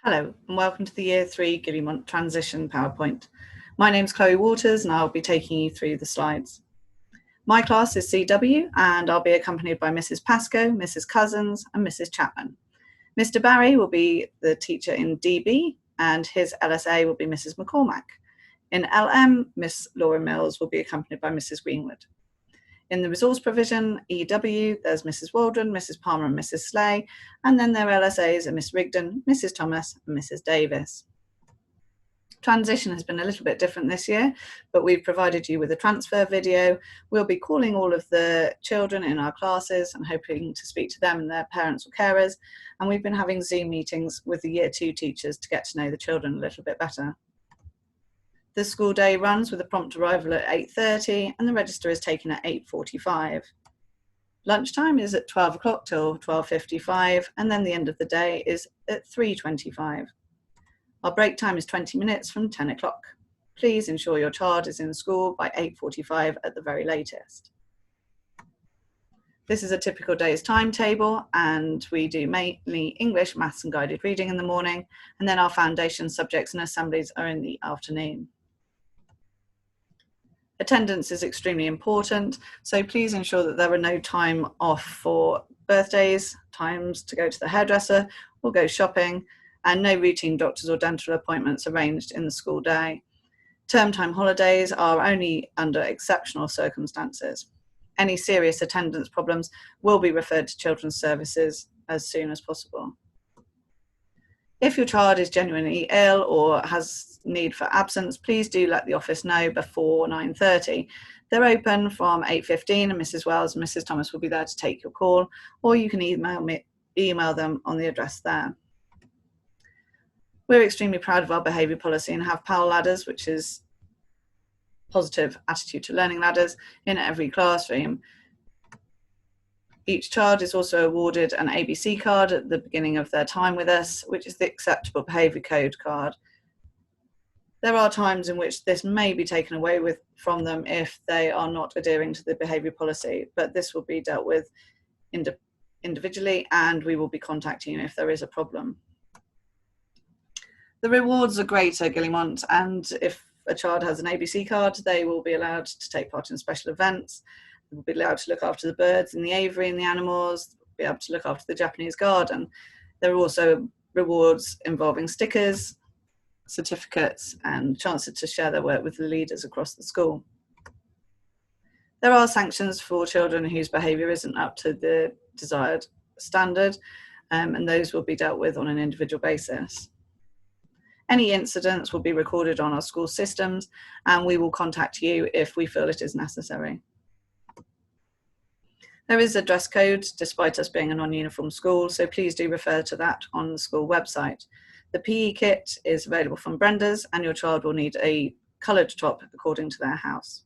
Hello and welcome to the Year 3 Guillemont Transition PowerPoint. My name's Chloe Waters and I'll be taking you through the slides. My class is CW and I'll be accompanied by Mrs. Pascoe, Mrs. Cousins and Mrs. Chapman. Mr. Barry will be the teacher in DB and his LSA will be Mrs. McCormack. In LM, Miss Laura Mills will be accompanied by Mrs. Greenwood. In the resource provision, EW, there's Mrs. Waldron, Mrs. Palmer and Mrs. Slay, and then their LSAs are Miss Rigdon, Mrs. Thomas and Mrs. Davis. Transition has been a little bit different this year, but we've provided you with a transfer video. We'll be calling all of the children in our classes and hoping to speak to them and their parents or carers, and we've been having Zoom meetings with the Year 2 teachers to get to know the children a little bit better. The school day runs with a prompt arrival at 8:30 and the register is taken at 8:45. Lunchtime is at 12 o'clock till 12:55 and then the end of the day is at 3:25. Our break time is 20 minutes from 10 o'clock. Please ensure your child is in school by 8:45 at the very latest. This is a typical day's timetable and we do mainly English, maths and guided reading in the morning, and then our foundation subjects and assemblies are in the afternoon. Attendance is extremely important, so please ensure that there are no time off for birthdays, times to go to the hairdresser or go shopping, and no routine doctors or dental appointments arranged in the school day. Term time holidays are only under exceptional circumstances. Any serious attendance problems will be referred to Children's Services as soon as possible. If your child is genuinely ill or has need for absence, please do let the office know before 9:30. They're open from 8:15 and Mrs. Wells and Mrs. Thomas will be there to take your call, or you can email them on the address there. We're extremely proud of our behaviour policy and have PAL ladders, which is positive attitude to learning ladders, in every classroom. Each child is also awarded an ABC card at the beginning of their time with us, which is the acceptable behaviour code card. There are times in which this may be taken away from them if they are not adhering to the behaviour policy, but this will be dealt with individually and we will be contacting you if there is a problem. The rewards are great at Guillemont, and if a child has an ABC card, they will be allowed to take part in special events. They will be allowed to look after the birds in the aviary and the animals, be able to look after the Japanese garden. There are also rewards involving stickers, certificates and chances to share their work with the leaders across the school. There are sanctions for children whose behaviour isn't up to the desired standard, and those will be dealt with on an individual basis. Any incidents will be recorded on our school systems and we will contact you if we feel it is necessary. There is a dress code despite us being a non-uniform school, so please do refer to that on the school website. The PE kit is available from Brenda's and your child will need a coloured top according to their house.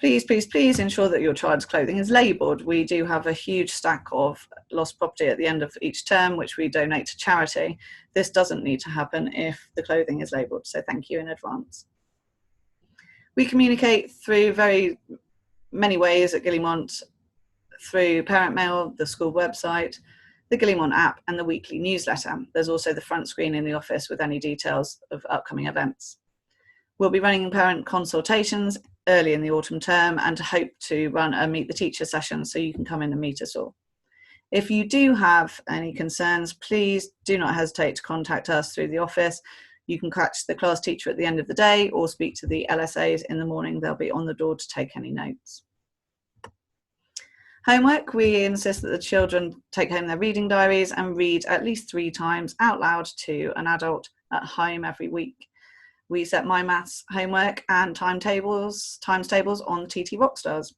Please, please, please ensure that your child's clothing is labelled. We do have a huge stack of lost property at the end of each term, which we donate to charity. This doesn't need to happen if the clothing is labelled, so thank you in advance. We communicate through very many ways at Guillemont, through parent mail, the school website, the Guillemont app and the weekly newsletter. There's also the front screen in the office with any details of upcoming events. We'll be running parent consultations early in the autumn term and hope to run a Meet the Teacher session so you can come in and meet us all. If you do have any concerns, please do not hesitate to contact us through the office. You can catch the class teacher at the end of the day or speak to the LSAs in the morning. They'll be on the door to take any notes. Homework, we insist that the children take home their reading diaries and read at least 3 times out loud to an adult at home every week. We set My Maths homework and times tables on TT Rockstars.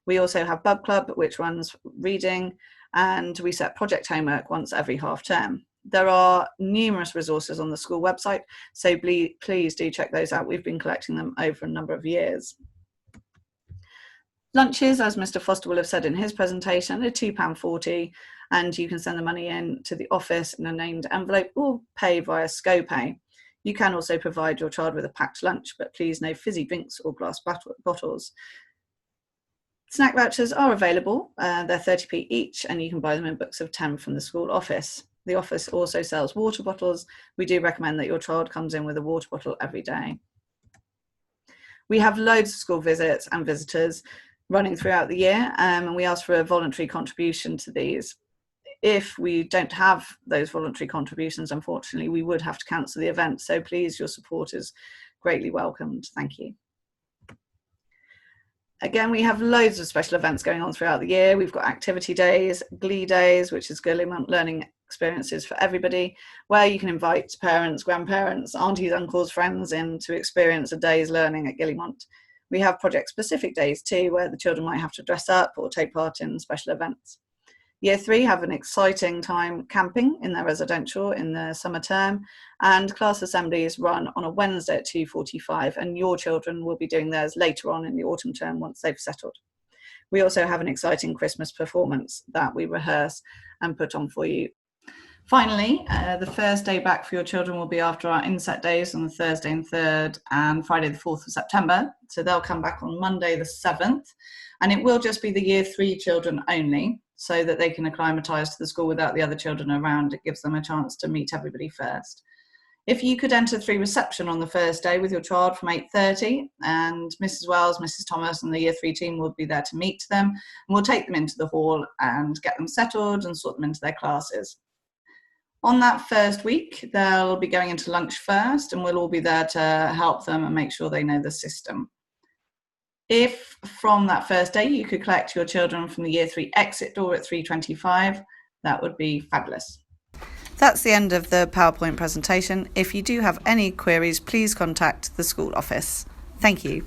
We also have Bug Club, which runs reading, and we set project homework once every half term. There are numerous resources on the school website, so please do check those out. We've been collecting them over a number of years. Lunches, as Mr. Foster will have said in his presentation, are £2.40 and you can send the money in to the office in a named envelope or pay via ScoPay. You can also provide your child with a packed lunch, but please no fizzy drinks or glass bottles. Snack vouchers are available. They're 30p each and you can buy them in books of 10 from the school office. The office also sells water bottles. We do recommend that your child comes in with a water bottle every day. We have loads of school visits and visitors running throughout the year, and we ask for a voluntary contribution to these. If we don't have those voluntary contributions, unfortunately, we would have to cancel the event. So please, your support is greatly welcomed. Thank you. Again, we have loads of special events going on throughout the year. We've got activity days, glee days, which is Guillemont learning experiences for everybody, where you can invite parents, grandparents, aunties, uncles, friends in to experience a day's learning at Guillemont. We have project-specific days too, where the children might have to dress up or take part in special events. Year 3 have an exciting time camping in their residential in the summer term, and class assemblies run on a Wednesday at 2:45, and your children will be doing theirs later on in the autumn term once they've settled. We also have an exciting Christmas performance that we rehearse and put on for you. Finally, the first day back for your children will be after our INSET days on the Thursday and 3rd and Friday the 4th of September. So they'll come back on Monday the 7th, and it will just be the Year 3 children only, so that they can acclimatise to the school without the other children around. It gives them a chance to meet everybody first. If you could enter through reception on the first day with your child from 8:30, and Mrs. Wells, Mrs. Thomas and the Year 3 team will be there to meet them, and we'll take them into the hall and get them settled and sort them into their classes. On that first week, they'll be going into lunch first, and we'll all be there to help them and make sure they know the system. If from that first day you could collect your children from the Year 3 exit door at 3:25, that would be fabulous. That's the end of the PowerPoint presentation. If you do have any queries, please contact the school office. Thank you.